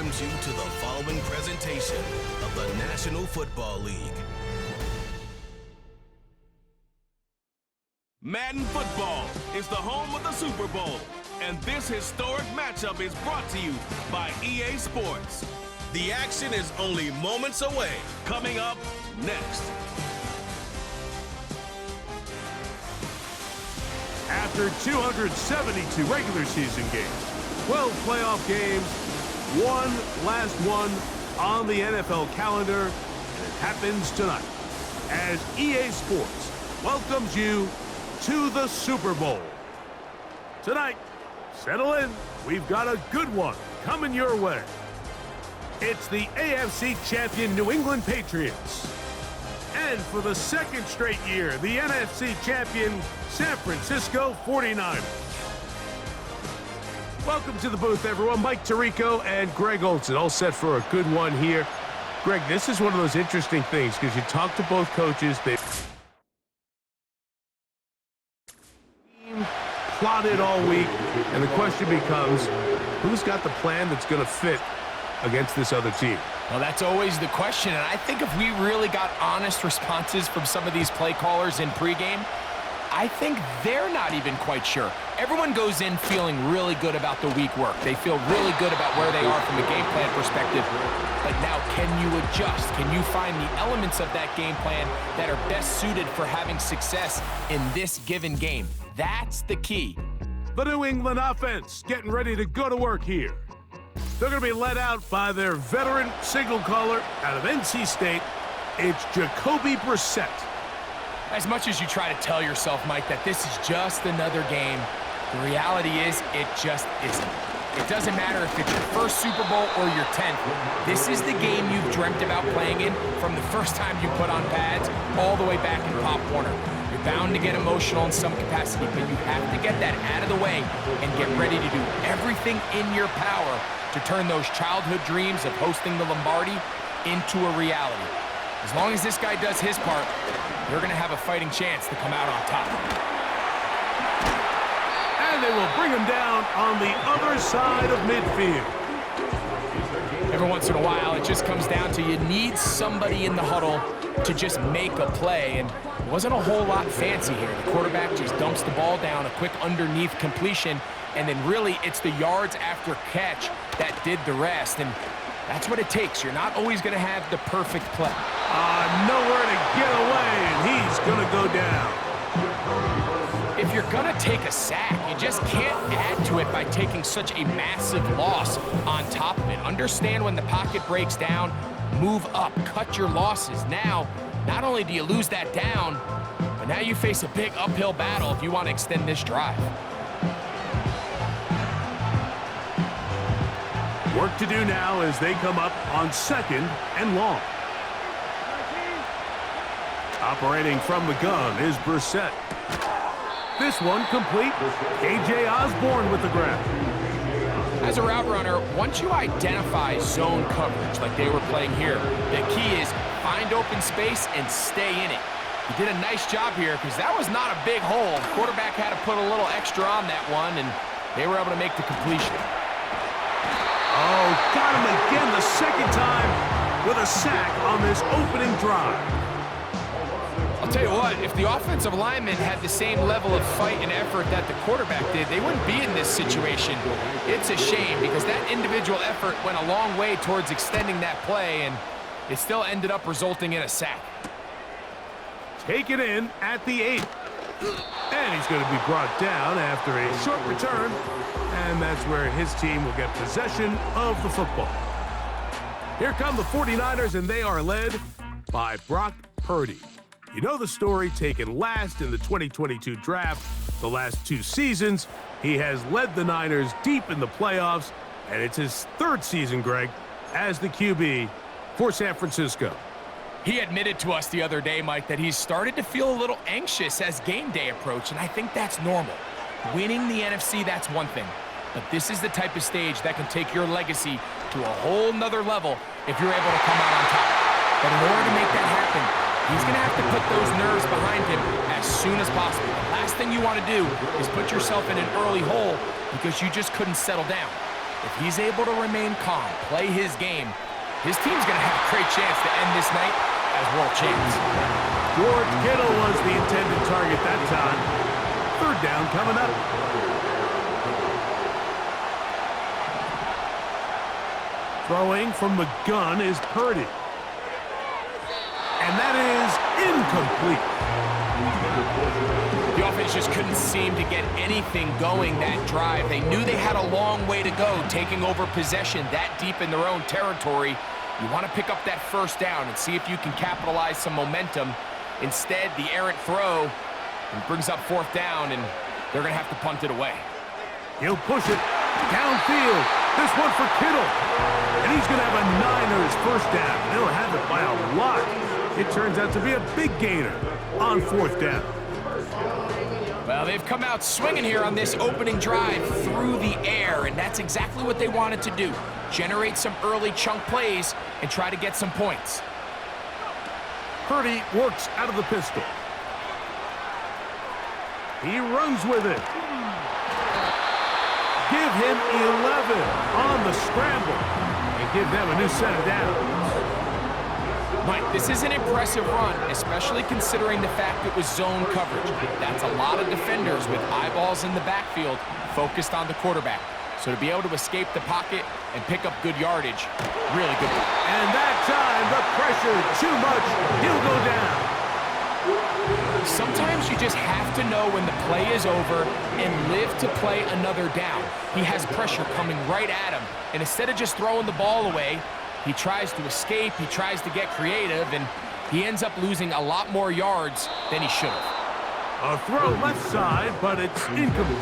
welcomes you to the following presentation of the National Football League. Madden Football is the home of the Super Bowl, and this historic matchup is brought to you by EA Sports. The action is only moments away. Coming up next. After 272 regular season games, 12 playoff games, one last one on the NFL calendar, and it happens tonight as EA Sports welcomes you to the Super Bowl. Tonight, settle in, we've got a good one coming your way. It's the AFC champion New England Patriots. And for the second straight year, the NFC champion San Francisco 49ers. Welcome to the booth, everyone. Mike Tirico and Greg Olson, all set for a good one here. Greg, this is one of those interesting things because you talk to both coaches. They've plotted all week, and the question becomes, who's got the plan that's going to fit against this other team? Well, that's always the question, and I think if we really got honest responses from some of these play callers in pregame, I think they're not even quite sure. Everyone goes in feeling really good about the week work. They feel really good about where they are from a game plan perspective. But now, can you adjust? Can you find the elements of that game plan that are best suited for having success in this given game? That's the key. The New England offense getting ready to go to work here. They're going to be led out by their veteran signal caller out of NC State. It's Jacoby Brissett. As much as you try to tell yourself, Mike, that this is just another game, the reality is it just isn't. It doesn't matter if it's your first Super Bowl or your 10th. This is the game you've dreamt about playing in from the first time you put on pads all the way back in Pop Warner. You're bound to get emotional in some capacity, but you have to get that out of the way and get ready to do everything in your power to turn those childhood dreams of hosting the Lombardi into a reality. As long as this guy does his part, you're going to have a fighting chance to come out on top. And they will bring him down on the other side of midfield. Every once in a while, it just comes down to you need somebody in the huddle to just make a play, and it wasn't a whole lot fancy here. The quarterback just dumps the ball down, a quick underneath completion, and then really it's the yards after catch that did the rest, and that's what it takes. You're not always going to have the perfect play. Nowhere to get away, and he's going to go down. If you're going to take a sack, you just can't add to it by taking such a massive loss on top of it. Understand when the pocket breaks down, move up, cut your losses. Now, not only do you lose that down, but now you face a big uphill battle if you want to extend this drive. Work to do now as they come up on 2nd and long. Operating from the gun is Brissett. This one complete. A.J. Osborne with the grab. As a route runner, once you identify zone coverage like they were playing here, the key is find open space and stay in it. He did a nice job here because that was not a big hole. The quarterback had to put a little extra on that one, and they were able to make the completion. Oh, got him again the second time with a sack on this opening drive. I'll tell you what, if the offensive lineman had the same level of fight and effort that the quarterback did, they wouldn't be in this situation. It's a shame because that individual effort went a long way towards extending that play, and it still ended up resulting in a sack. Taken in at the 8. And he's going to be brought down after a short return, and that's where his team will get possession of the football. Here come the 49ers, and they are led by Brock Purdy. You know the story, taken last in the 2022 draft. The last 2 seasons, he has led the Niners deep in the playoffs, and it's his 3rd season, Greg, as the QB for San Francisco. He admitted to us the other day, Mike, that he's started to feel a little anxious as game day approached, and I think that's normal. Winning the NFC, that's one thing. But this is the type of stage that can take your legacy to a whole nother level if you're able to come out on top. But in order to make that happen, he's going to have to put those nerves behind him as soon as possible. The last thing you want to do is put yourself in an early hole because you just couldn't settle down. If he's able to remain calm, play his game, his team's going to have a great chance to end this night as world champs. George Kittle was the intended target that time. Third down coming up. Throwing from the gun is Purdy. And that is incomplete. The offense just couldn't seem to get anything going that drive. They knew they had a long way to go, taking over possession that deep in their own territory. You want to pick up that first down and see if you can capitalize some momentum. Instead, the errant throw brings up fourth down, and they're going to have to punt it away. He'll push it downfield. This one for Kittle. And he's going to have a Niners first down. They'll have it by a lot. It turns out to be a big gainer on fourth down. Well, they've come out swinging here on this opening drive through the air, and that's exactly what they wanted to do. Generate some early chunk plays and try to get some points. Purdy works out of the pistol. He runs with it. Give him 11 on the scramble and give them a new set of downs. Mike, this is an impressive run, especially considering the fact it was zone coverage. That's a lot of defenders with eyeballs in the backfield focused on the quarterback. So to be able to escape the pocket and pick up good yardage, really good work. And that time, the pressure too much. He'll go down. Sometimes you just have to know when the play is over and live to play another down. He has pressure coming right at him, and instead of just throwing the ball away, he tries to escape, he tries to get creative, and he ends up losing a lot more yards than he should have. A throw left side, but it's incomplete.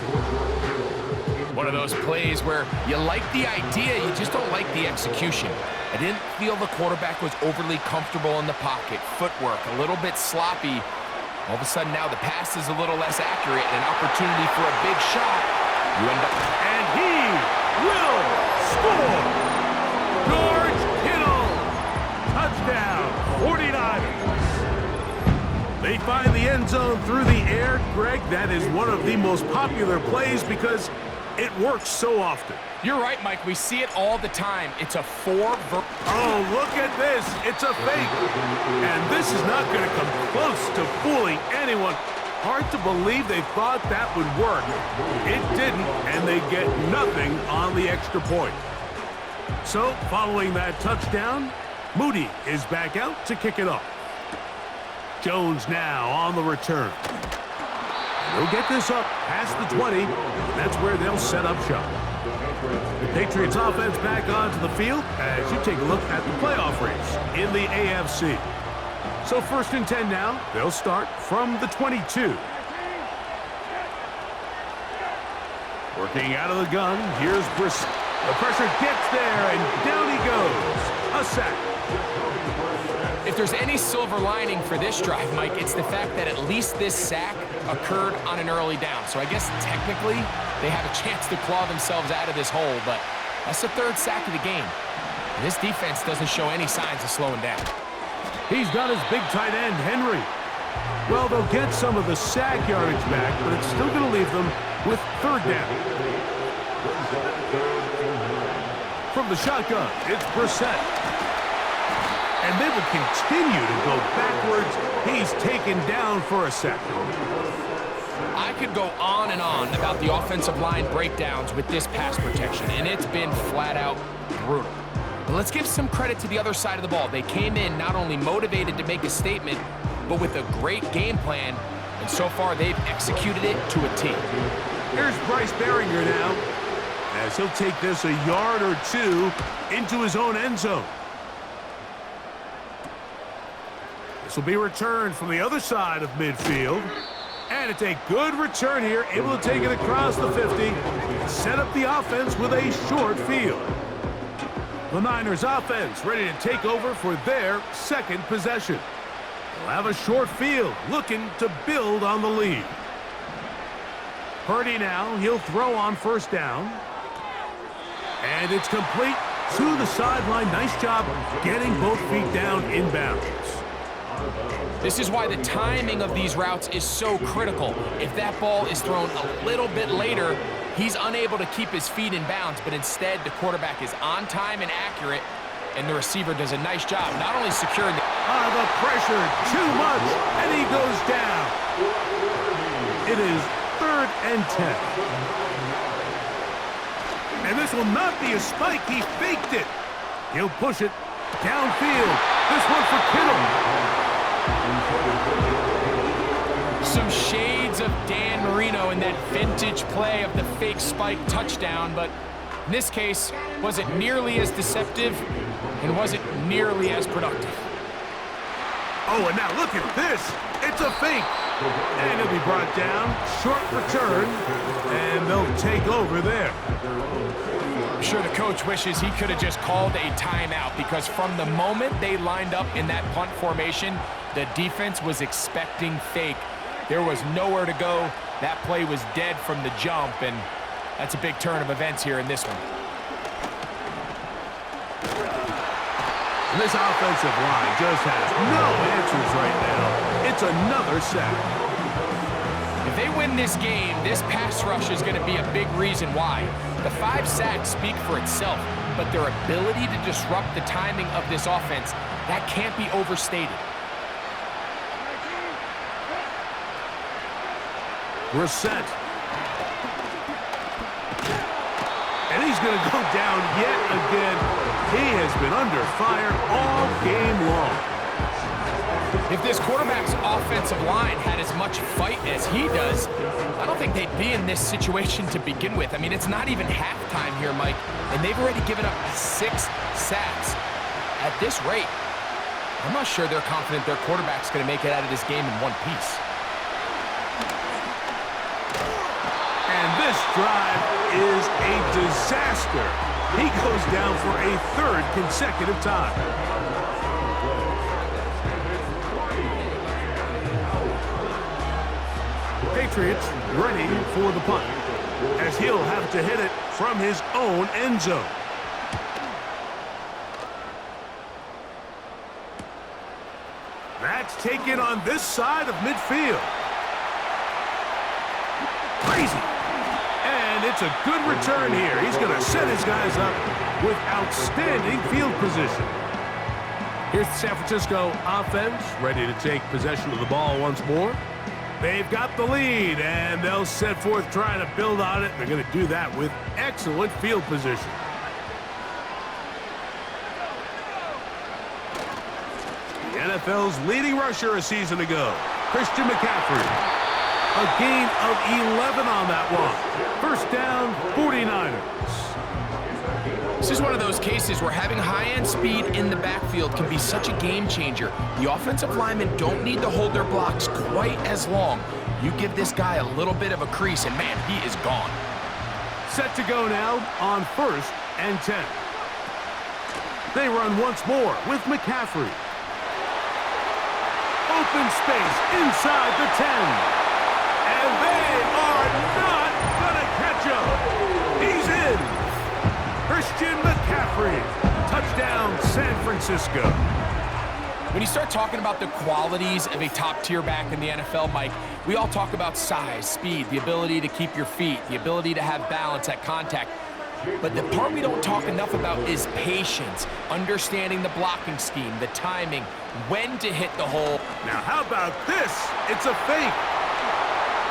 One of those plays where you like the idea, you just don't like the execution. I didn't feel the quarterback was overly comfortable in the pocket. Footwork, a little bit sloppy. All of a sudden now the pass is a little less accurate, and an opportunity for a big shot. You end up... And he will score! George Kittle! Touchdown, 49ers. They find the end zone through the air. Greg, that is one of the most popular plays because it works so often. You're right, Mike. We see it all the time. It's a Oh, look at this. It's a fake. And this is not going to come close to fooling anyone. Hard to believe they thought that would work. It didn't, and they get nothing on the extra point. So, following that touchdown, Moody is back out to kick it off. Jones now on the return. They'll get this up past the 20. That's where they'll set up shop. The Patriots offense back onto the field as you take a look at the playoff race in the AFC. So 1st and 10 now. They'll start from the 22. Working out of the gun. Here's Brissett. The pressure gets there, and down he goes. A sack. If there's any silver lining for this drive, Mike, it's the fact that at least this sack occurred on an early down. So I guess technically they have a chance to claw themselves out of this hole, but that's the 3rd sack of the game. And this defense doesn't show any signs of slowing down. He's got his big tight end, Henry. Well, they'll get some of the sack yardage back, but it's still going to leave them with 3rd down. From the shotgun, it's Brissett. And they will continue to go backwards. He's taken down for a sack. I could go on and on about the offensive line breakdowns with this pass protection, and it's been flat out brutal. But let's give some credit to the other side of the ball. They came in not only motivated to make a statement, but with a great game plan, and so far they've executed it to a T. Here's Bryce Baringer now, as he'll take this a yard or two into his own end zone. This will be returned from the other side of midfield. And it's a good return here, able to take it across the 50, set up the offense with a short field. The Niners offense ready to take over for their 2nd possession. They'll have a short field, looking to build on the lead. Purdy now, he'll throw on 1st down. And it's complete to the sideline. Nice job getting both feet down inbounds. This is why the timing of these routes is so critical. If that ball is thrown a little bit later, He's unable to keep his feet in bounds, but instead the quarterback is on time and accurate, and the receiver does a nice job not only securing the pressure, too much, and he goes down. It is 3rd and 10. And this will not be a spike. He faked it. He'll push it downfield. This one for Kittle. Some shades of Dan Marino in that vintage play of the fake spike touchdown, but in this case, wasn't nearly as deceptive and wasn't nearly as productive. Oh, and now look at this. It's a fake. And it'll be brought down. Short return. And they'll take over there. I'm sure the coach wishes he could have just called a timeout, because from the moment they lined up in that punt formation, the defense was expecting fake. There was nowhere to go. That play was dead from the jump, and that's a big turn of events here in this one. This offensive line just has no answers right now. It's another sack. If they win this game, this pass rush is going to be a big reason why. The 5 sacks speak for itself, but their ability to disrupt the timing of this offense, that can't be overstated. We're set. And he's going to go down yet again. He has been under fire all game long. If this quarterback's offensive line had as much fight as he does, I don't think they'd be in this situation to begin with. I mean, it's not even halftime here, Mike, and they've already given up 6 sacks. At this rate, I'm not sure they're confident their quarterback's going to make it out of this game in one piece. And this drive is a disaster. He goes down for a 3rd consecutive time. Patriots ready for the punt, as he'll have to hit it from his own end zone. That's taken on this side of midfield. Crazy. And it's a good return here. He's going to set his guys up with outstanding field position. Here's the San Francisco offense, ready to take possession of the ball once more. They've got the lead, and they'll set forth trying to build on it. They're going to do that with excellent field position. The NFL's leading rusher a season ago, Christian McCaffrey. A gain of 11 on that one. First down, 49ers. This is one of those cases where having high-end speed in the backfield can be such a game changer. The offensive linemen don't need to hold their blocks quite as long. You give this guy a little bit of a crease, and man, he is gone. Set to go now on 1st and 10. They run once more with McCaffrey. Open space inside the 10. And they are not going to catch him. He's in. Christian McCaffrey. Touchdown, San Francisco. When you start talking about the qualities of a top-tier back in the NFL, Mike, we all talk about size, speed, the ability to keep your feet, the ability to have balance at contact. But the part we don't talk enough about is patience, understanding the blocking scheme, the timing, when to hit the hole. Now, how about this? It's a fake.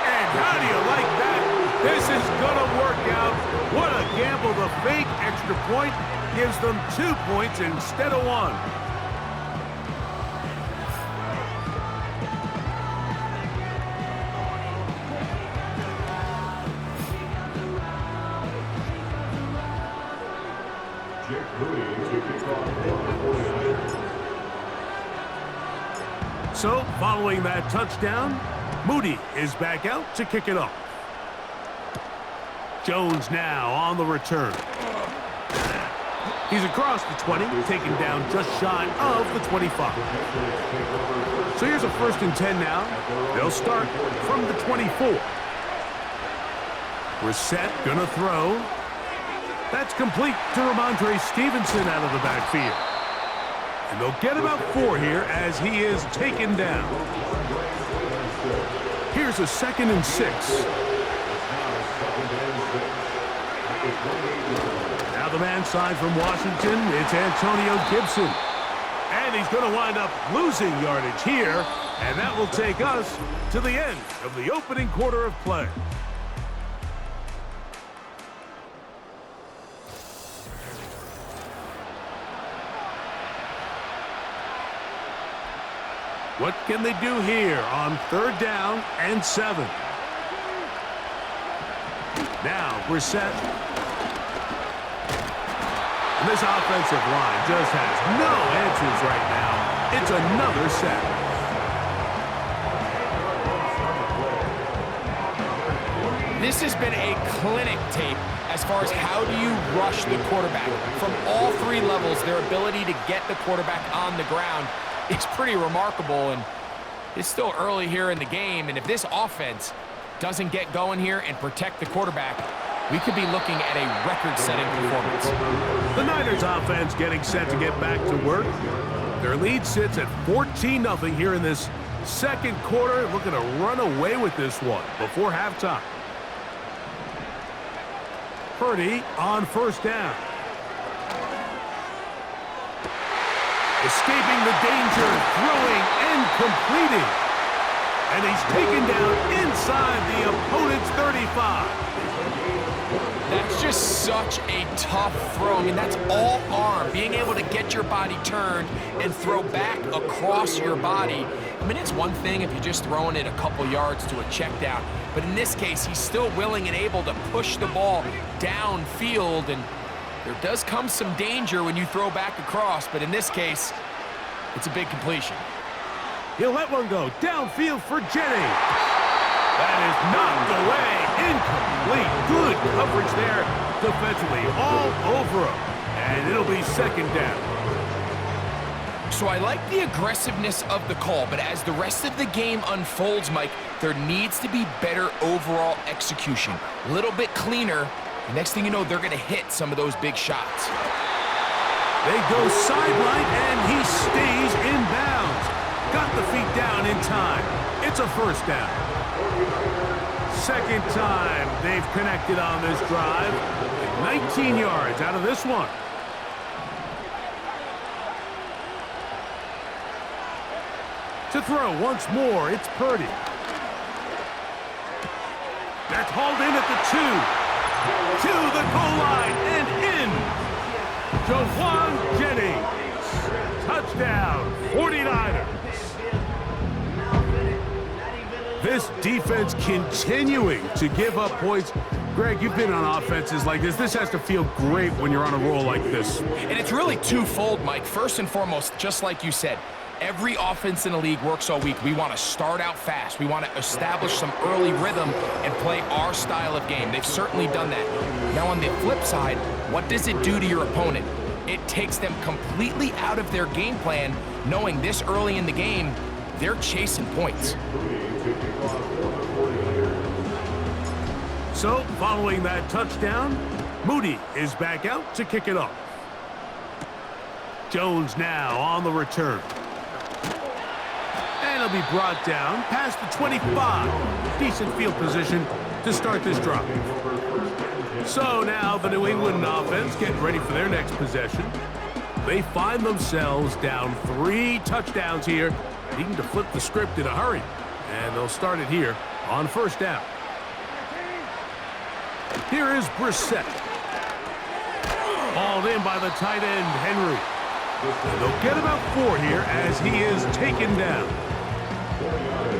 And how do you like that? This is going to work out. What a gamble. The fake extra point gives them 2 points instead of 1. So, following that touchdown, Moody is back out to kick it off. Jones now on the return. He's across the 20, taken down just shy of the 25. So here's a 1st and 10 now. They'll start from the 24. We're set, gonna throw. That's complete to Ramondre Stevenson out of the backfield. And they'll get about 4 here as he is taken down. Here's a 2nd and 6. Now the man signed from Washington, it's Antonio Gibson. And he's going to wind up losing yardage here, and that will take us to the end of the opening quarter of play. What can they do here on 3rd down and 7? Now, Brissett. And this offensive line just has no answers right now. It's another sack. This has been a clinic tape as far as how do you rush the quarterback. From all 3 levels, their ability to get the quarterback on the ground is pretty remarkable, and it's still early here in the game, and if this offense doesn't get going here and protect the quarterback, we could be looking at a record-setting performance. The Niners offense getting set to get back to work. Their lead sits at 14-0 here in this second quarter, looking to run away with this one before halftime. Purdy on 1st down. Escaping the danger, throwing and completing. And he's taken down inside the opponent's 35. That's just such a tough throw. I mean, that's all arm. Being able to get your body turned and throw back across your body. I mean, it's one thing if you're just throwing it a couple yards to a check down. But in this case, he's still willing and able to push the ball downfield, and there does come some danger when you throw back across, but in this case, it's a big completion. He'll let one go downfield for Jennings. That is knocked away. Incomplete. Good coverage there defensively. All over him. And it'll be 2nd down. So I like the aggressiveness of the call, but as the rest of the game unfolds, Mike, there needs to be better overall execution. A little bit cleaner. The next thing you know, they're going to hit some of those big shots. They go sideline, and he stays in bounds. Got the feet down in time. It's a 1st down. 2nd time they've connected on this drive. 19 yards out of this one. To throw once more, it's Purdy. That's hauled in at the 2. To the goal line and in. Jawan Jennings. Touchdown, 49ers. This defense continuing to give up points. Greg, you've been on offenses like this. This has to feel great when you're on a roll like this. And it's really twofold, Mike. First and foremost, just like you said, every offense in the league works all week. We want to start out fast. We want to establish some early rhythm and play our style of game. They've certainly done that. Now on the flip side, what does it do to your opponent? It takes them completely out of their game plan, knowing this early in the game, they're chasing points. So, following that touchdown, Moody is back out to kick it off. Jones now on the return. And he'll be brought down past the 25. Decent field position to start this drive. So now the New England offense getting ready for their next possession. They find themselves down 3 touchdowns here, needing to flip the script in a hurry. And they'll start it here on 1st down. Here is Brissett. Hauled in by the tight end, Henry. And they'll get about 4 here as he is taken down.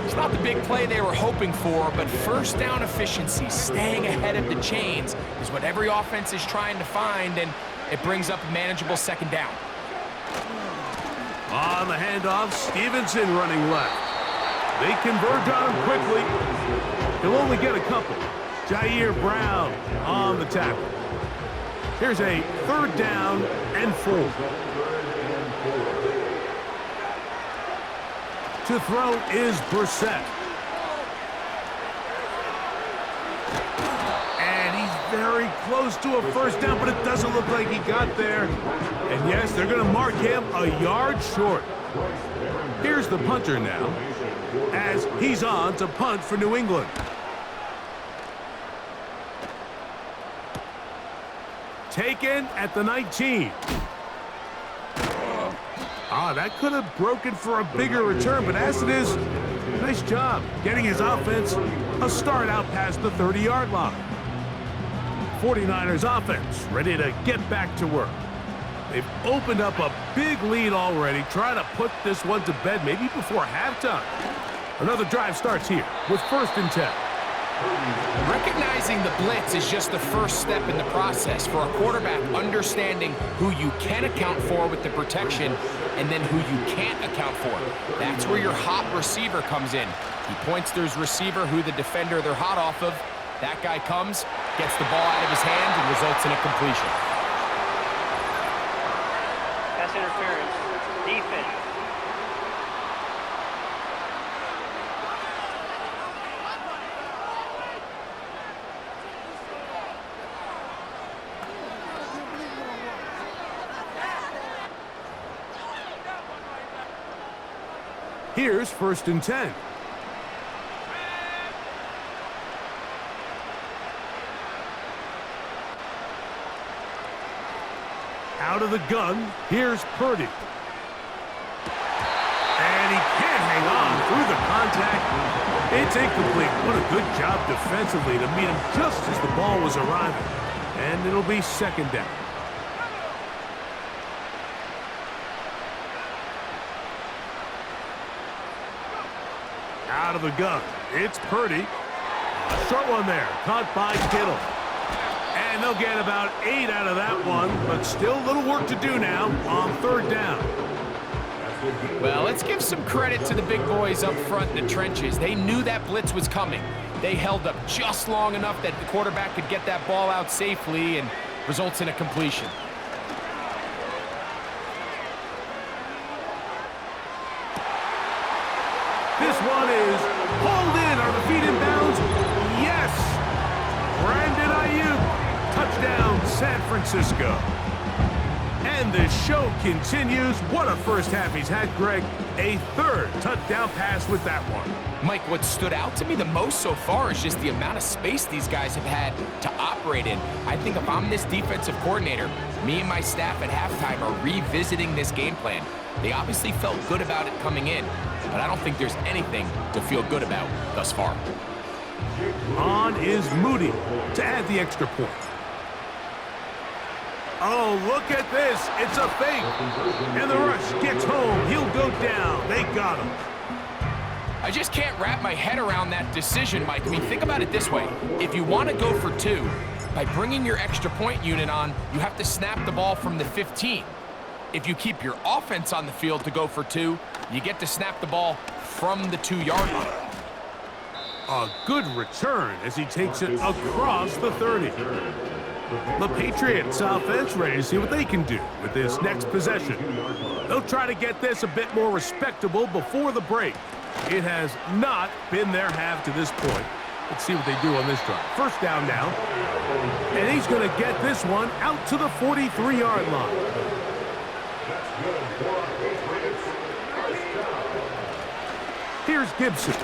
It's not the big play they were hoping for, but 1st down efficiency, staying ahead of the chains, is what every offense is trying to find, and it brings up a manageable 2nd down. On the handoff, Stevenson running left. They converge on him quickly. He'll only get a couple. Jair Brown on the tackle. Here's a 3rd down and 4. To throw is Brissett. And he's very close to a 1st down, but it doesn't look like he got there. And yes, they're going to mark him a yard short. Here's the punter now, as he's on to punt for New England. taken at the 19. That could have broken for a bigger return, but as it is, nice job getting his offense a start out past the 30-yard line. 49ers offense ready to get back to work. They've opened up a big lead already, trying to put this one to bed maybe before halftime. Another drive starts here with 1st and 10. Recognizing the blitz is just the first step in the process for a quarterback, understanding who you can account for with the protection and then who you can't account for. That's where your hot receiver comes in. He points to his receiver, who the defender they're hot off of. That guy comes, gets the ball out of his hand, and results in a completion. Pass interference. Defense. Here's 1st and 10. Out of the gun, here's Purdy. And he can't hang on through the contact. It's incomplete. What a good job defensively to meet him just as the ball was arriving. And it'll be 2nd down. Out of the gun, it's Purdy. A short one there, caught by Kittle. And they'll get about 8 out of that one, but still a little work to do now on 3rd down. Well, let's give some credit to the big boys up front in the trenches. They knew that blitz was coming. They held up just long enough that the quarterback could get that ball out safely, and results in a completion. This one is hauled in. Are the feet in bounds? Yes! Brandon Ayuk, touchdown San Francisco. And the show continues. What a first half he's had, Greg. A 3rd touchdown pass with that one. Mike, what stood out to me the most so far is just the amount of space these guys have had to operate in. I think if I'm this defensive coordinator, me and my staff at halftime are revisiting this game plan. They obviously felt good about it coming in, but I don't think there's anything to feel good about thus far. On is Moody to add the extra point. Oh, look at this. It's a fake. And the rush gets home. He'll go down. They got him. I just can't wrap my head around that decision, Mike. I mean, think about it this way. If you want to go for 2, by bringing your extra point unit on, you have to snap the ball from the 15. If you keep your offense on the field to go for 2, you get to snap the ball from the 2-yard line. A good return as he takes it across the 30. The Patriots offense ready to see what they can do with this next possession. They'll try to get this a bit more respectable before the break. It has not been their half to this point. Let's see what they do on this drive. 1st down now. And he's going to get this one out to the 43-yard line. Here's Gibson.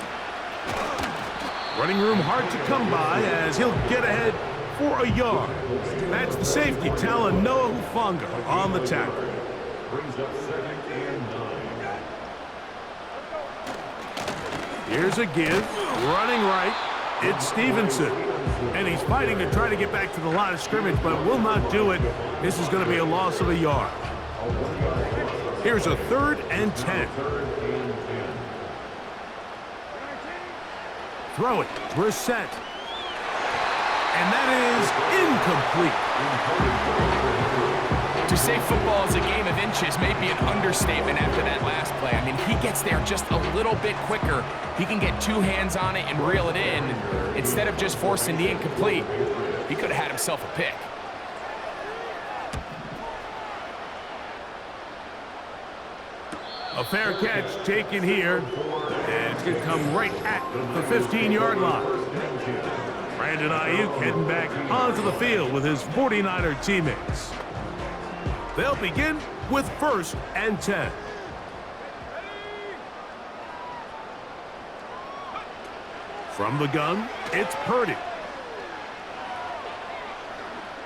Running room hard to come by as he'll get ahead for a yard. That's the safety, Talanoa Hufanga on the tackle. Here's a give, running right. It's Stevenson. And he's fighting to try to get back to the line of scrimmage, but will not do it. This is going to be a loss of a yard. Here's a 3rd and 10. Throw it, Brissett. And that is incomplete. To say football is a game of inches may be an understatement after that last play. I mean, he gets there just a little bit quicker. He can get 2 hands on it and reel it in. Instead of just forcing the incomplete, he could have had himself a pick. A fair catch taken here. And it's going to come right at the 15-yard line. Brandon Ayuk heading back onto the field with his 49er teammates. They'll begin with 1st and 10. From the gun, it's Purdy.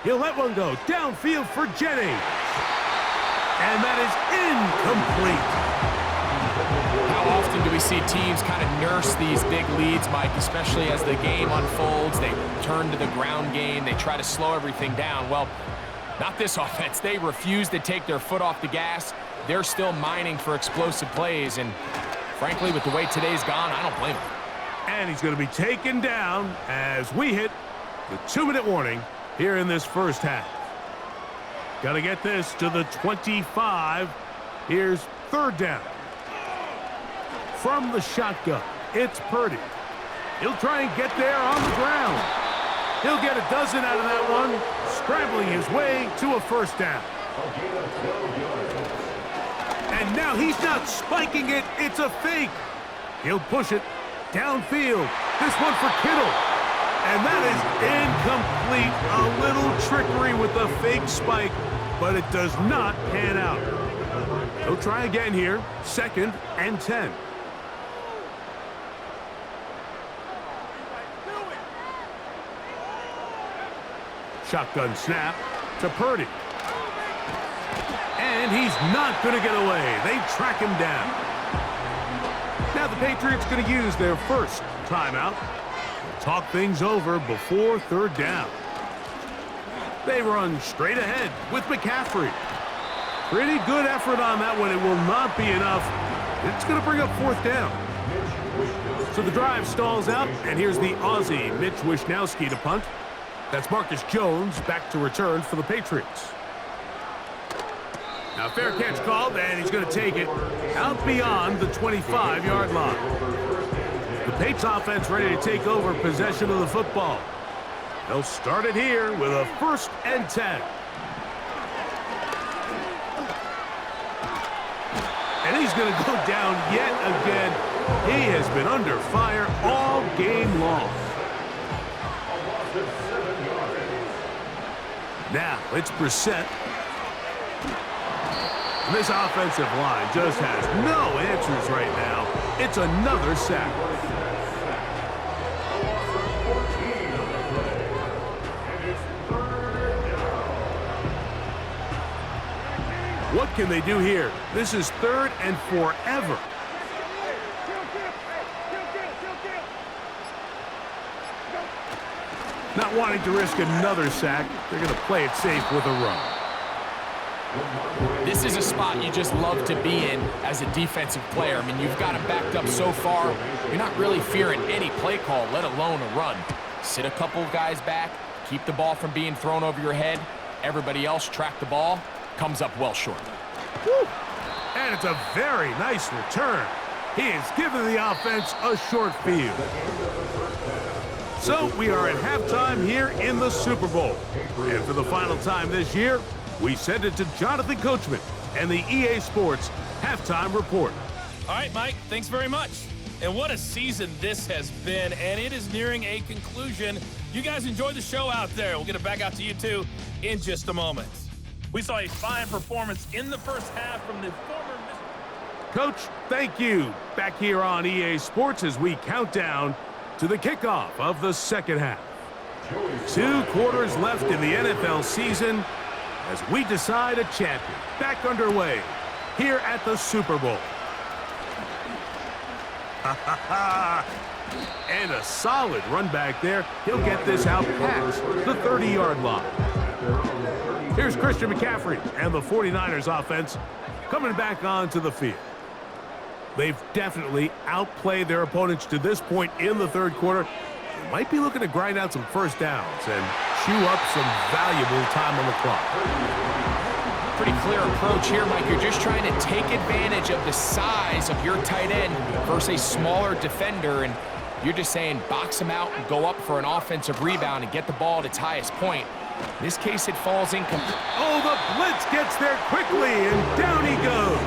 He'll let one go downfield for Jennings. And that is incomplete. How often do we see teams kind of nurse these big leads, Mike, especially as the game unfolds? They turn to the ground game. They try to slow everything down. Well, not this offense. They refuse to take their foot off the gas. They're still mining for explosive plays, and frankly, with the way today's gone, I don't blame them. And he's going to be taken down as we hit the 2-minute warning here in this first half. Got to get this to the 25. Here's third down. From the shotgun, it's Purdy. He'll try and get there on the ground. He'll get a dozen out of that one, scrambling his way to a first down. And now he's not spiking it, it's a fake. He'll push it downfield. This one for Kittle. And that is incomplete. A little trickery with the fake spike, but it does not pan out. He'll try again here, 2nd and 10. Shotgun snap to Purdy. And he's not going to get away. They track him down. Now the Patriots going to use their first timeout. Talk things over before third down. They run straight ahead with McCaffrey. Pretty good effort on that one. It will not be enough. It's going to bring up fourth down. So the drive stalls out, and here's the Aussie Mitch Wishnowsky to punt. That's Marcus Jones back to return for the Patriots. Now fair catch called, and he's going to take it out beyond the 25-yard line. The Patriots offense ready to take over possession of the football. They'll start it here with a 1st and 10. And he's going to go down yet again. He has been under fire all game long. Now, it's Brissett. This offensive line just has no answers right now. It's another sack. What can they do here? This is 3rd and forever. Not wanting to risk another sack, they're going to play it safe with a run. This is a spot you just love to be in as a defensive player. I mean, you've got it backed up so far, you're not really fearing any play call, let alone a run. Sit a couple of guys back, keep the ball from being thrown over your head. Everybody else track the ball, comes up well short. Woo. And it's a very nice return. He has given the offense a short field. So we are at halftime here in the Super Bowl. And for the final time this year, we send it to Jonathan Coachman and the EA Sports Halftime Report. All right, Mike, thanks very much. And what a season this has been, and it is nearing a conclusion. You guys enjoy the show out there. We'll get it back out to you, too, in just a moment. We saw a fine performance in the first half from the former... Coach, thank you. Back here on EA Sports as we count down to the kickoff of the second half. 2 quarters left in the NFL season as we decide a champion. Back underway here at the Super Bowl. And a solid run back there. He'll get this out past the 30-yard line. Here's Christian McCaffrey and the 49ers offense coming back onto the field. They've definitely outplayed their opponents to this point in the third quarter. They might be looking to grind out some first downs and chew up some valuable time on the clock. Pretty clear approach here, Mike. You're just trying to take advantage of the size of your tight end versus a smaller defender, and you're just saying box him out and go up for an offensive rebound and get the ball at its highest point. In this case, it falls incomplete. Oh, the blitz gets there quickly, and down he goes.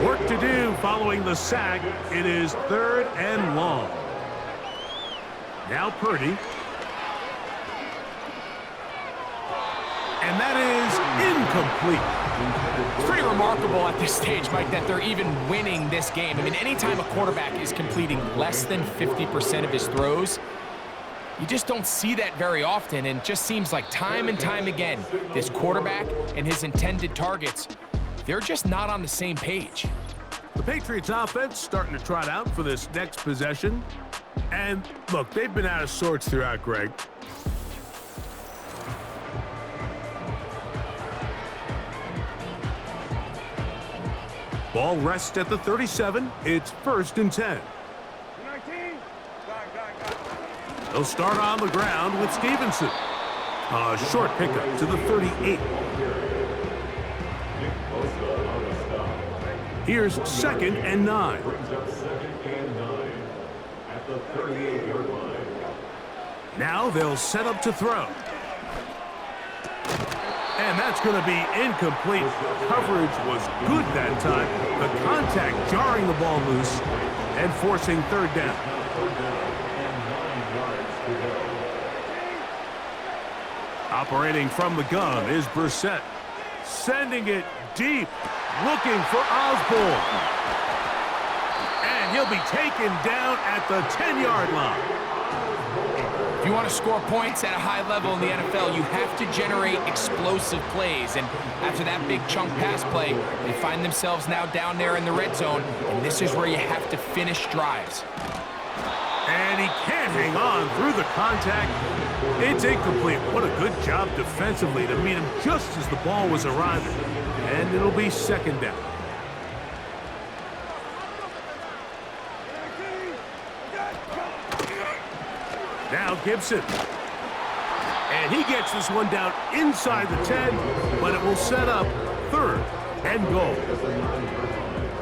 Work to do following the sack. It is 3rd and long. Now Purdy. And that is incomplete. It's pretty remarkable at this stage, Mike, that they're even winning this game. I mean, anytime a quarterback is completing less than 50% of his throws, You just don't see that very often, and it just seems like time and time again, this quarterback and his intended targets, they're just not on the same page. The Patriots offense starting to trot out for this next possession. And look, they've been out of sorts throughout, Greg. Ball rests at the 37. It's 1st and 10. They'll start on the ground with Stevenson. A short pickup to the 38. Here's 2nd and 9. Now they'll set up to throw. And that's going to be incomplete. Coverage was good that time. The contact jarring the ball loose and forcing 3rd down. Operating from the gun is Brissett. Sending it deep, looking for Osborne. And he'll be taken down at the 10-yard line. If you want to score points at a high level in the NFL, you have to generate explosive plays. And after that big chunk pass play, they find themselves now down there in the red zone, and this is where you have to finish drives. And he can't hang on through the contact. It's incomplete. What a good job defensively to meet him just as the ball was arriving. And it'll be 2nd down. Now Gibson. And he gets this one down inside the 10, but it will set up 3rd and goal.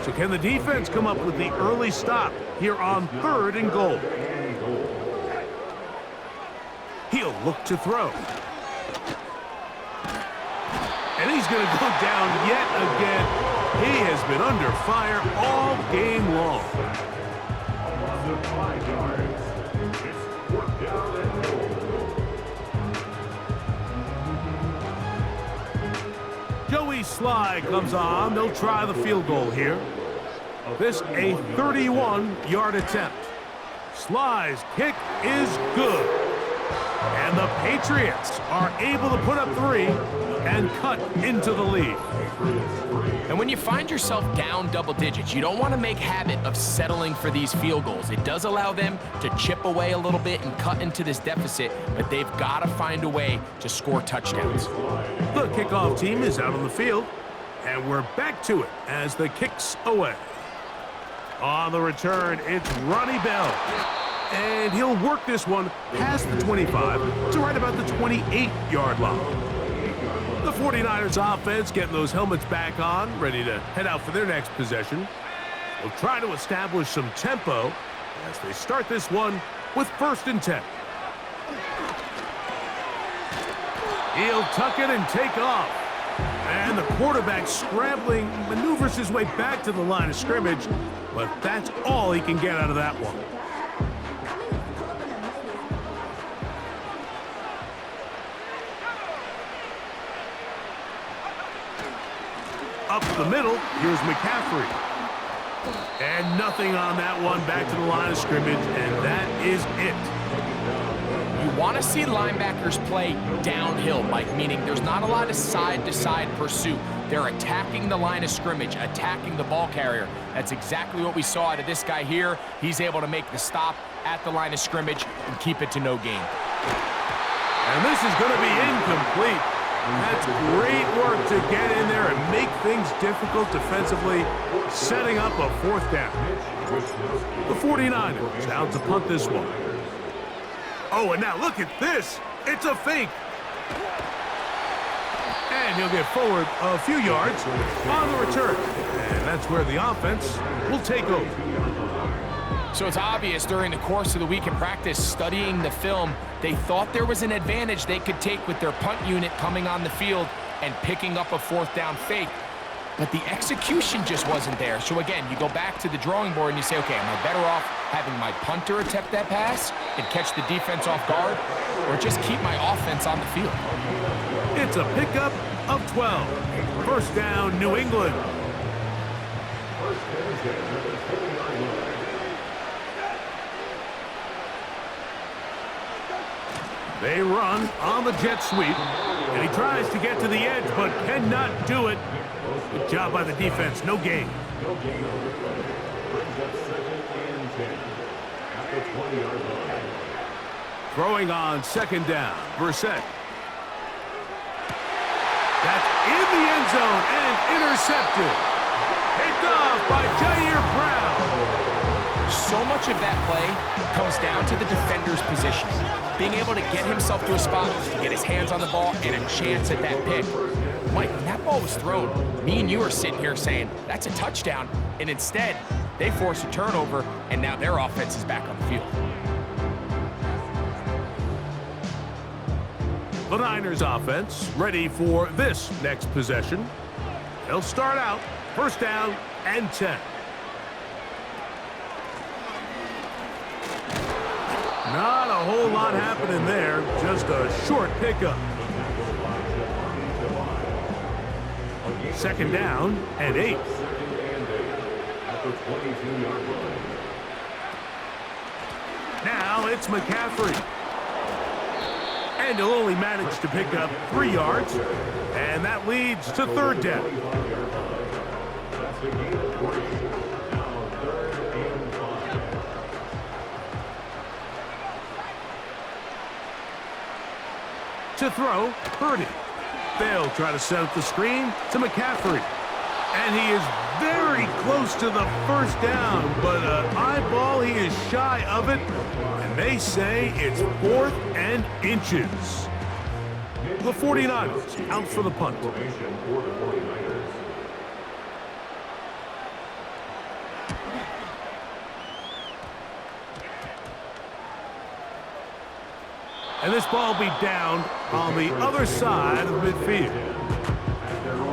So can the defense come up with the early stop here on 3rd and goal? He'll look to throw. And he's going to go down yet again. He has been under fire all game long. Joey Sly comes on. They'll try the field goal here. This a 31-yard attempt. Sly's kick is good. And the Patriots are able to put up 3 and cut into the lead. And when you find yourself down double digits, you don't want to make habit of settling for these field goals. It does allow them to chip away a little bit and cut into this deficit, but they've got to find a way to score touchdowns. The kickoff team is out on the field, and we're back to it as the kick's away. On the return, it's Ronnie Bell. And he'll work this one past the 25 to right about the 28-yard line. The 49ers offense getting those helmets back on, ready to head out for their next possession. They'll try to establish some tempo as they start this one with 1st and 10. He'll tuck it and take off. And the quarterback scrambling, maneuvers his way back to the line of scrimmage, but that's all he can get out of that one. Up the middle, here's McCaffrey. And nothing on that one, back to the line of scrimmage, and that is it. You want to see linebackers play downhill, Mike, meaning there's not a lot of side-to-side pursuit. They're attacking the line of scrimmage, attacking the ball carrier. That's exactly what we saw out of this guy here. He's able to make the stop at the line of scrimmage and keep it to no gain. And this is going to be incomplete. That's great work to get in there and make things difficult defensively, setting up a 4th down. The 49ers out to punt this one. Oh, and now look at this. It's a fake. And he'll get forward a few yards on the return. And that's where the offense will take over. So it's obvious during the course of the week in practice, studying the film, they thought there was an advantage they could take with their punt unit coming on the field and picking up a 4th down fake. But the execution just wasn't there. So again, you go back to the drawing board and you say, okay, am I better off having my punter attempt that pass and catch the defense off guard, or just keep my offense on the field? It's a pickup of 12. 1st down, New England. They run on the jet sweep, and he tries to get to the edge, but cannot do it. Good job by the defense. No gain. Throwing on second down. Brissett. That's in the end zone and intercepted. Picked off by Jair Brown. So much of that play comes down to the defender's position. Being able to get himself to a spot, to get his hands on the ball, and a chance at that pick. Mike, when that ball was thrown, me and you are sitting here saying, that's a touchdown. And instead, they force a turnover, and now their offense is back on the field. The Niners offense ready for this next possession. They'll start out first down and 10. Not a whole lot happening there, just a short pickup. Second down and 8. Now it's McCaffrey. And he'll only manage to pick up 3 yards, and that leads to third down. To throw, Purdy. They'll try to set up the screen to McCaffrey. And he is very close to the first down, but an eyeball, he is shy of it. And they say it's 4th and inches. The 49ers out for the punt. And this ball will be down on the other side of midfield.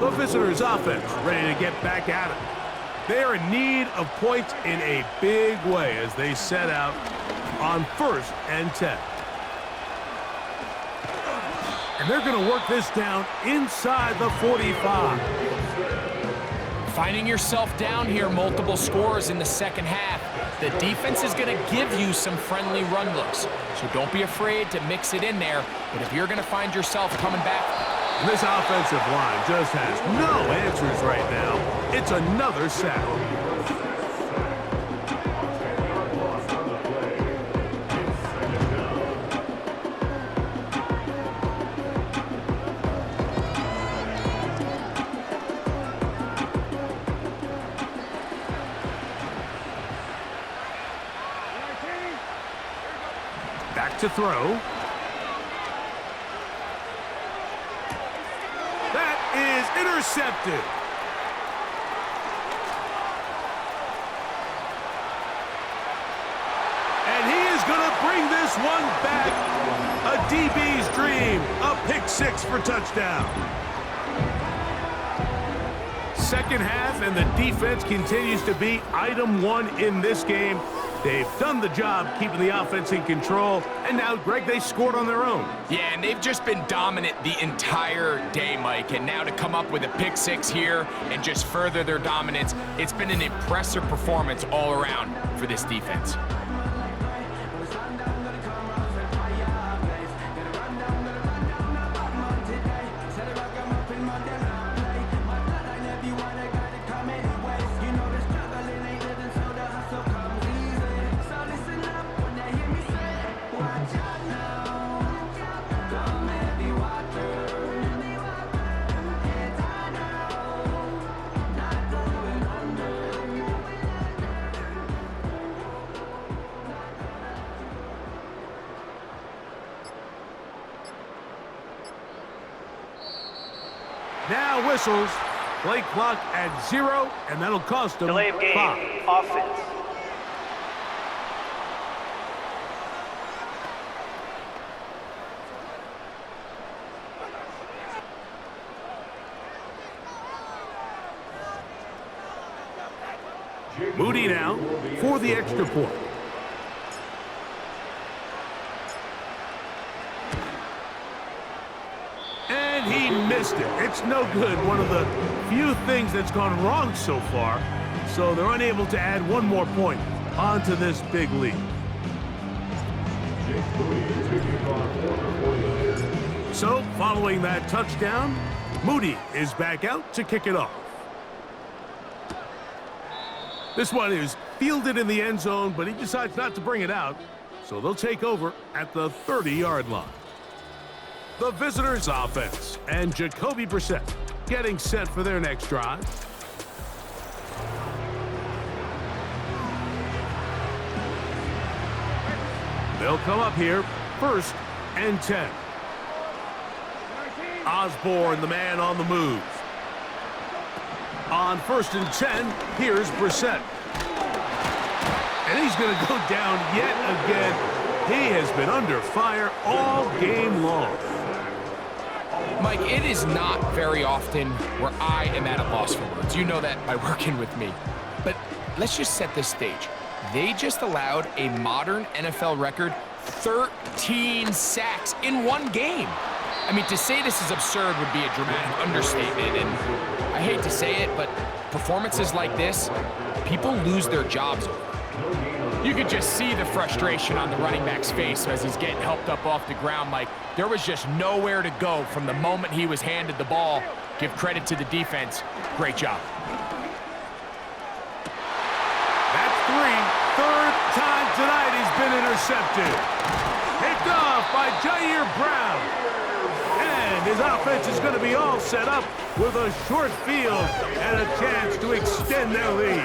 The visitors' offense ready to get back at it. They are in need of points in a big way as they set out on 1st and 10. And they're going to work this down inside the 45. Finding yourself down here, multiple scores in the second half. The defense is going to give you some friendly run looks. So don't be afraid to mix it in there. But if you're going to find yourself coming back, this offensive line just has no answers right now. It's another sack. Back to throw. That is intercepted. And he is going to bring this one back. A DB's dream. A pick 6 for touchdown. Second half, and the defense continues to be item 1 in this game. They've done the job keeping the offense in control, and now, Greg, they scored on their own. yeah, and they've just been dominant the entire day, Mike. And now to come up with a pick 6 here and just further their dominance, it's been an impressive performance all around for this defense. Now whistles. Play clock at 0, and that'll cost them Delay of game. 5. Offense. Moody now for the extra point. And he missed it. It's no good. One of the few things that's gone wrong so far. So they're unable to add one more point onto this big lead. So, following that touchdown, Moody is back out to kick it off. This one is fielded in the end zone, but he decides not to bring it out, so they'll take over at the 30-yard line. The visitors' offense and Jacoby Brissett getting set for their next drive. They'll come up here, 1st and 10. Osborne, the man on the move. On 1st and 10, here's Brissett. And he's going to go down yet again. He has been under fire all game long. Mike, it is not very often where I am at a loss for words. You know that by working with me. But let's just set this stage. They just allowed a modern NFL record 13 sacks in one game. I mean, to say this is absurd would be a dramatic understatement, and I hate to say it, but performances like this, people lose their jobs over. You could just see the frustration on the running back's face as he's getting helped up off the ground. Like, there was just nowhere to go from the moment he was handed the ball. Give credit to the defense. Great job. That's 3rd time tonight he's been intercepted. Picked off by Jair Brown. And his offense is going to be all set up with a short field and a chance to extend their lead.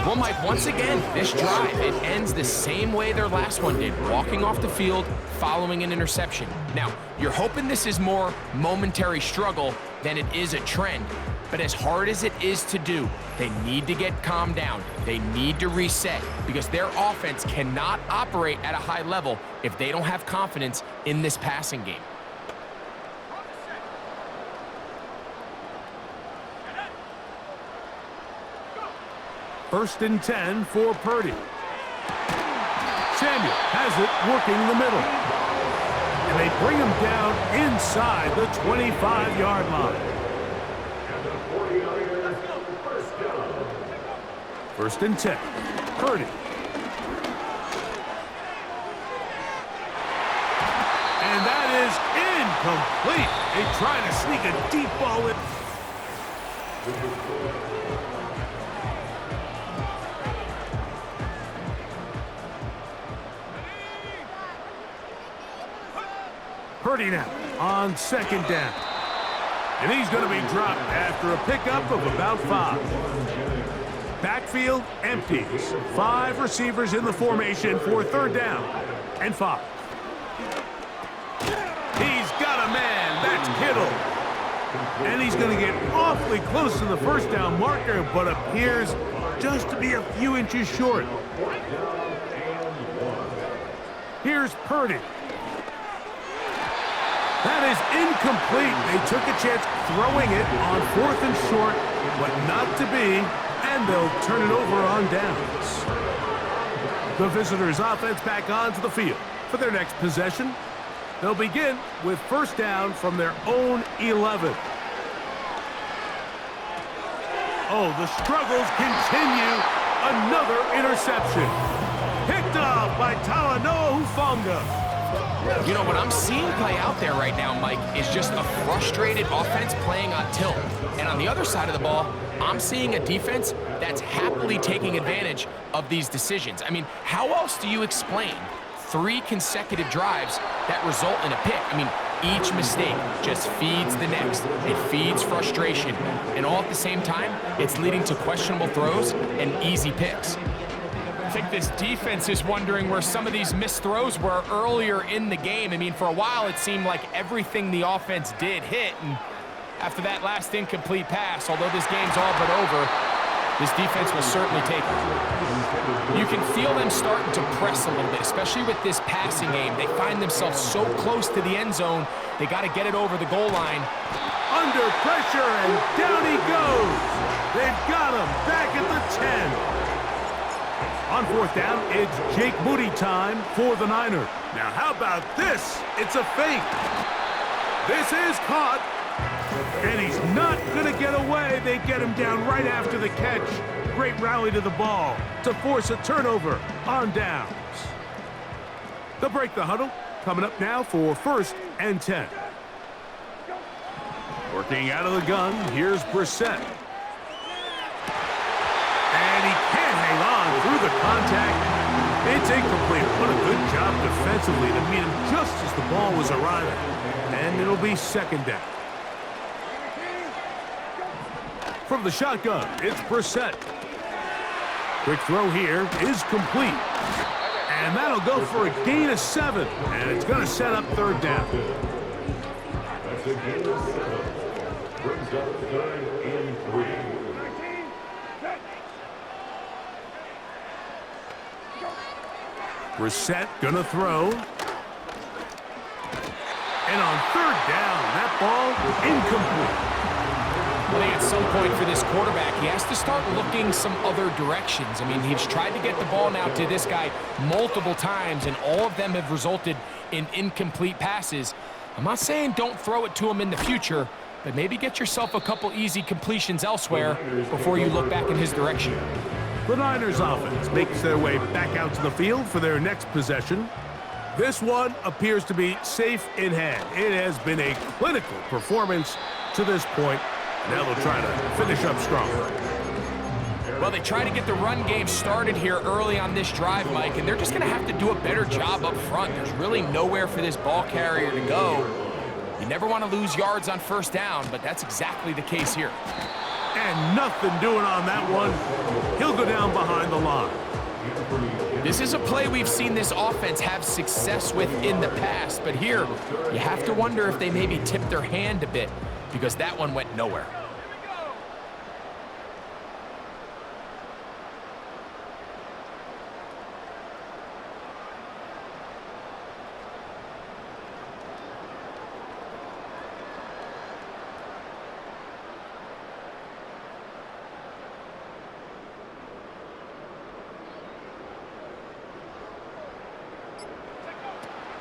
Well, Mike, once again, this drive, it ends the same way their last one did, walking off the field following an interception. Now, you're hoping this is more momentary struggle than it is a trend, but as hard as it is to do, they need to get calmed down. They need to reset because their offense cannot operate at a high level if they don't have confidence in this passing game. First and 10 for Purdy. Samuel has it working the middle. And they bring him down inside the 25-yard line. 1st and 10. Purdy. And that is incomplete. They try to sneak a deep ball in. Purdy now on 2nd down. And he's going to be dropped after a pickup of about 5. Backfield empties. 5 receivers in the formation for 3rd down and 5. He's got a man. That's Kittle. And he's going to get awfully close to the 1st down marker, but appears just to be a few inches short. Here's Purdy. That is incomplete. They took a chance throwing it on 4th and short, but not to be, and they'll turn it over on downs. The visitors' offense back onto the field for their next possession. They'll begin with 1st down from their own 11. Oh, the struggles continue. Another interception. Picked off by Talanoa Hufanga. You know, what I'm seeing play out there right now, Mike, is just a frustrated offense playing on tilt. And on the other side of the ball, I'm seeing a defense that's happily taking advantage of these decisions. I mean, how else do you explain 3 consecutive drives that result in a pick? I mean, each mistake just feeds the next. It feeds frustration. And all at the same time, it's leading to questionable throws and easy picks. I think this defense is wondering where some of these missed throws were earlier in the game. I mean, for a while, it seemed like everything the offense did hit. And after that last incomplete pass, although this game's all but over, this defense will certainly take it. You can feel them starting to press a little bit, especially with this passing game. They find themselves so close to the end zone, they got to get it over the goal line. Under pressure, and down he goes. They've got him back at the 10. On 4th down, it's Jake Moody time for the Niners. Now, how about this? It's a fake. This is caught. And he's not going to get away. They get him down right after the catch. Great rally to the ball to force a turnover on downs. They'll break the huddle. Coming up now for 1st and 10. Working out of the gun, here's Brissett. And he can't hang on through the contact. It's incomplete. What a good job defensively to meet him just as the ball was arriving. And it'll be 2nd down. From the shotgun, it's Brissett. Quick throw here is complete. And that'll go for a gain of 7. And it's going to set up 3rd down. That's a gain of 7. Brings up 3rd and 3. Brissett gonna throw. And on 3rd down, that ball incomplete. I think at some point for this quarterback, he has to start looking some other directions. I mean, he's tried to get the ball now to this guy multiple times, and all of them have resulted in incomplete passes. I'm not saying don't throw it to him in the future, but maybe get yourself a couple easy completions elsewhere before you look back in his direction. The Niners offense makes their way back out to the field for their next possession. This one appears to be safe in hand. It has been a clinical performance to this point. Now they'll try to finish up strong. Well, they try to get the run game started here early on this drive, Mike, and they're just going to have to do a better job up front. There's really nowhere for this ball carrier to go. You never want to lose yards on 1st down, but that's exactly the case here. And nothing doing on that one. He'll go down behind the line. This is a play we've seen this offense have success with in the past, but here you have to wonder if they maybe tipped their hand a bit because that one went nowhere.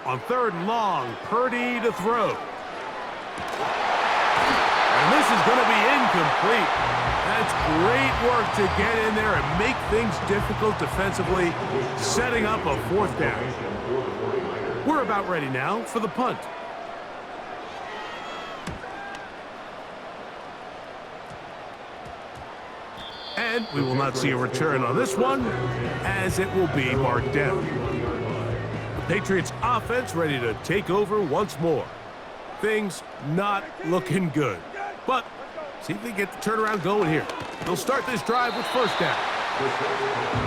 On 3rd and long, Purdy to throw. And this is going to be incomplete. That's great work to get in there and make things difficult defensively, setting up a 4th down. We're about ready now for the punt. And we will not see a return on this one, as it will be marked down. Patriots offense ready to take over once more. Things not looking good. But see if they get the turnaround going here. They'll start this drive with 1st down.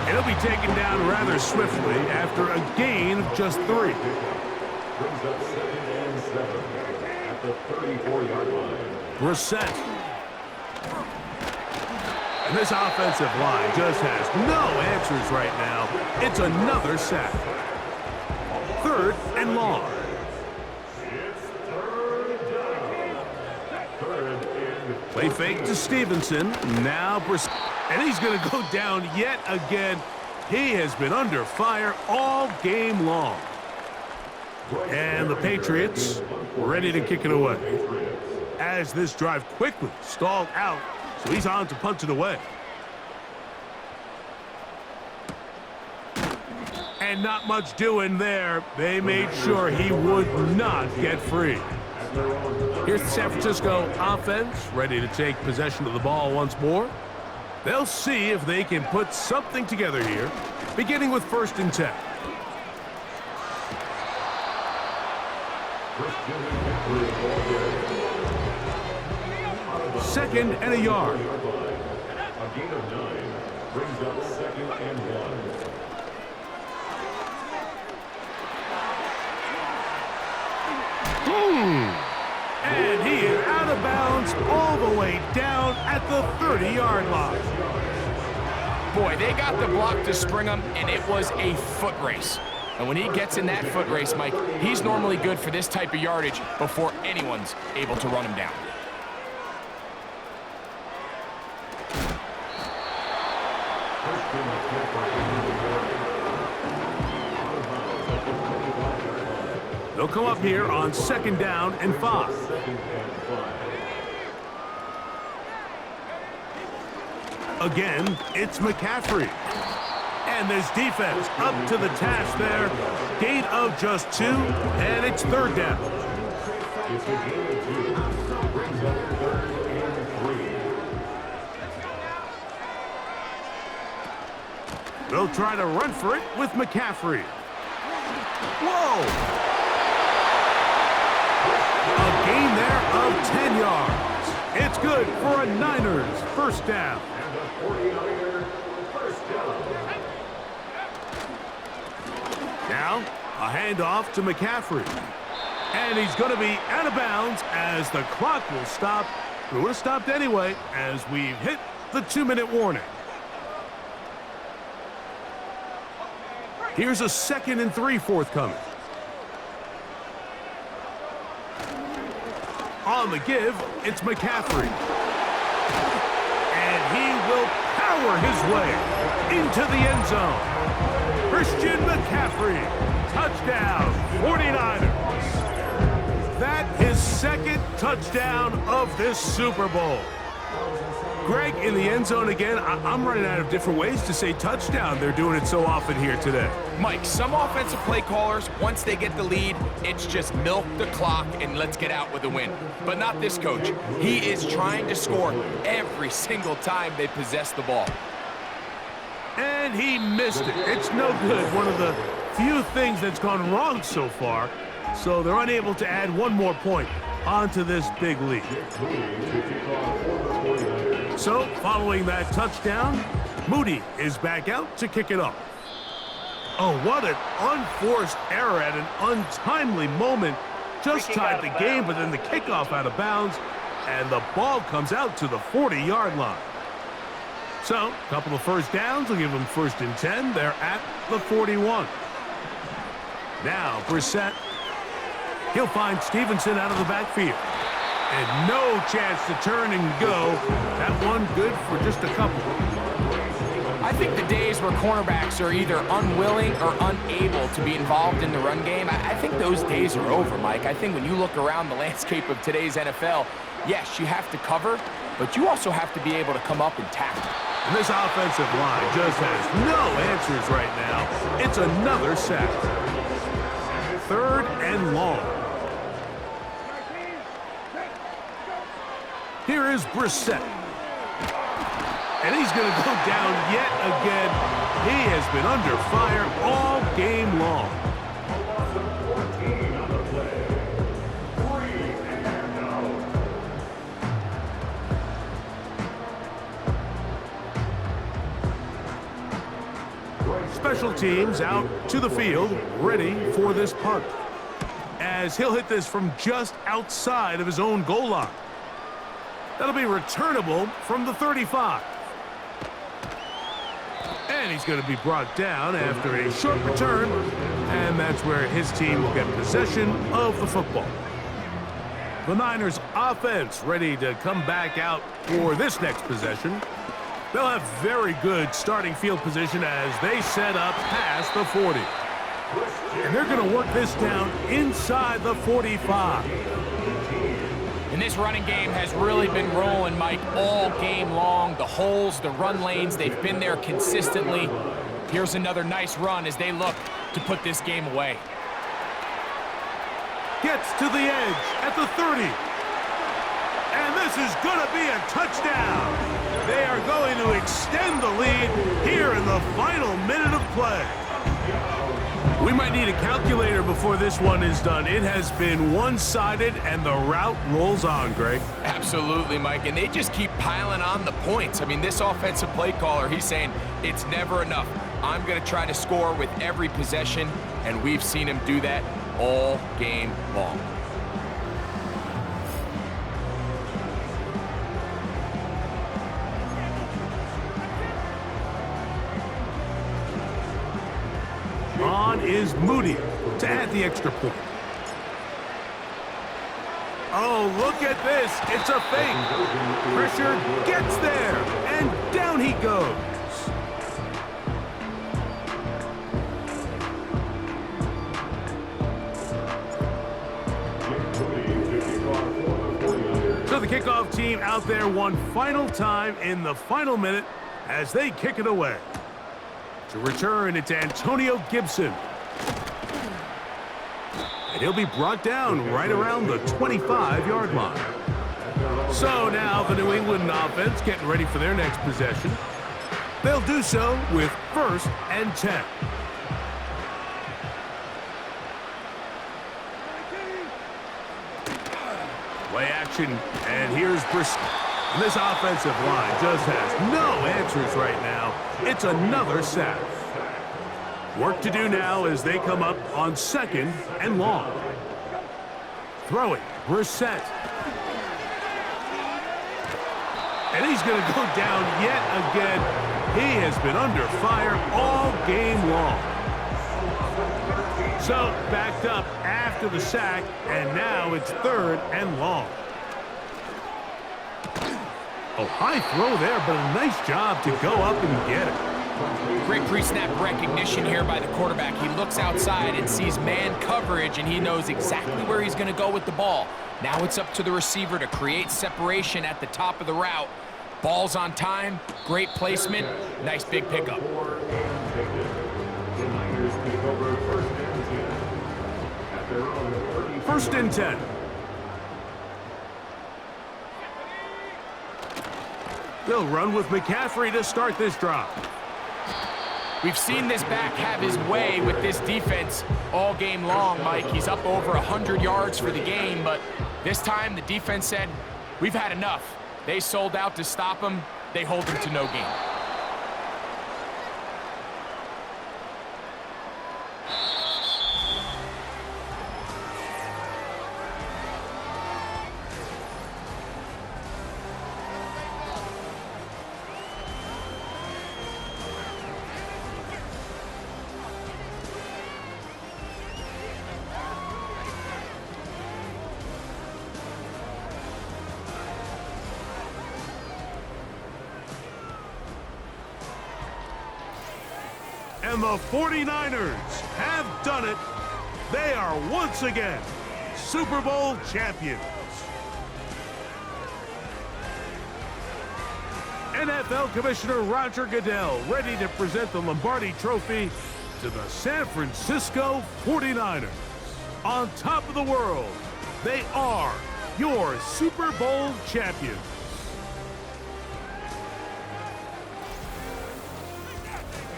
It'll be taken down rather swiftly after a gain of just 3. Brings up 2nd and 7 at the 34-yard line. Brissett. And this offensive line just has no answers right now. It's another sack. 3rd and long. Play fake to Stevenson. Now Brissett. And he's going to go down yet again. He has been under fire all game long. And the Patriots ready to kick it away. As this drive quickly stalled out, so he's on to punt it away. And not much doing there. They made sure he would not get free. Here's the San Francisco offense, ready to take possession of the ball once more. They'll see if they can put something together here, beginning with 1st and 10. Second and a yard. A gain of 9 brings up 2nd and 1. And he is out of bounds all the way down at the 30-yard line. Boy, they got the block to spring him, and it was a foot race. And when he gets in that foot race, Mike, he's normally good for this type of yardage before anyone's able to run him down. They'll come up here on 2nd down and 5. Again, it's McCaffrey. And this defense up to the task there. Gain of just 2, and it's 3rd down. It's a gain of 2. Brings up 3rd and 3. They'll try to run for it with McCaffrey. Whoa! A gain there of 10 yards. It's good for a Niners 1st down. And the 49er 1st down. Now, a handoff to McCaffrey. And he's going to be out of bounds as the clock will stop. It would have stopped anyway as we've hit the 2-minute warning. Here's a 2nd and 3 forthcoming. On the give, it's McCaffrey. And he will power his way into the end zone. Christian McCaffrey, touchdown, 49ers. That is 2nd touchdown of this Super Bowl. Greg, in the end zone again, I'm running out of different ways to say touchdown. They're doing it so often here today. Mike, some offensive play callers, once they get the lead, it's just milk the clock and let's get out with a win. But not this coach. He is trying to score every single time they possess the ball. And he missed it. It's no good. One of the few things that's gone wrong so far. So they're unable to add one more point onto this big lead. So, following that touchdown, Moody is back out to kick it off. Oh, what an unforced error at an untimely moment. Just tied the game, but then the kickoff out of bounds, and the ball comes out to the 40-yard line. So, a couple of 1st downs will give them 1st and 10. They're at the 41. Now, Brissett. He'll find Stevenson out of the backfield. And no chance to turn and go. That one good for just a couple. I think the days where cornerbacks are either unwilling or unable to be involved in the run game, I think those days are over, Mike. I think when you look around the landscape of today's NFL, yes, you have to cover, but you also have to be able to come up and tackle. And this offensive line just has no answers right now. It's another sack. 3rd and long. Here is Brissett. And he's going to go down yet again. He has been under fire all game long. Special teams out to the field, ready for this punt. As he'll hit this from just outside of his own goal line. That'll be returnable from the 35. And he's going to be brought down after a short return. And that's where his team will get possession of the football. The Niners offense ready to come back out for this next possession. They'll have very good starting field position as they set up past the 40. And they're going to work this down inside the 45. And this running game has really been rolling, Mike, all game long. The holes, the run lanes, they've been there consistently. Here's another nice run as they look to put this game away. Gets to the edge at the 30. And this is going to be a touchdown. They are going to extend the lead here in the final minute of play. We might need a calculator before this one is done. It has been one-sided, and the route rolls on, Greg. Absolutely, Mike, and they just keep piling on the points. I mean, this offensive play caller, he's saying it's never enough. I'm going to try to score with every possession, and we've seen him do that all game long. On is Moody to add the extra point. Oh, look at this. It's a fake. Pressure gets there, and down he goes. So the kickoff team out there one final time in the final minute as they kick it away. To return, it's Antonio Gibson. And he'll be brought down right around the 25-yard line. So now the New England offense getting ready for their next possession. They'll do so with 1st and 10. Play action, and here's Briscoe. This offensive line just has no answers right now. It's another sack. Work to do now as they come up on 2nd and long. Throwing, Brissett. And he's going to go down yet again. He has been under fire all game long. So, backed up after the sack, and now it's 3rd and long. Oh, high throw there, but a nice job to go up and get it. Great pre-snap recognition here by the quarterback. He looks outside and sees man coverage, and he knows exactly where he's going to go with the ball. Now it's up to the receiver to create separation at the top of the route. Ball's on time, great placement, nice big pickup. First and 10. They'll run with McCaffrey to start this drive. We've seen this back have his way with this defense all game long, Mike. He's up over 100 yards for the game, but this time the defense said, we've had enough. They sold out to stop him. They hold him to no gain. And the 49ers have done it. They are once again Super Bowl champions. NFL Commissioner Roger Goodell ready to present the Lombardi Trophy to the San Francisco 49ers. On top of the world, they are your Super Bowl champions.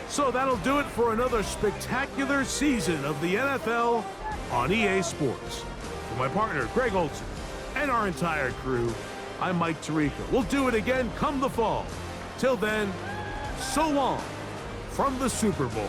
So that'll do it for another spectacular season of the NFL on EA Sports. For my partner, Greg Olson, and our entire crew, I'm Mike Tirico. We'll do it again come the fall. Till then, so long from the Super Bowl.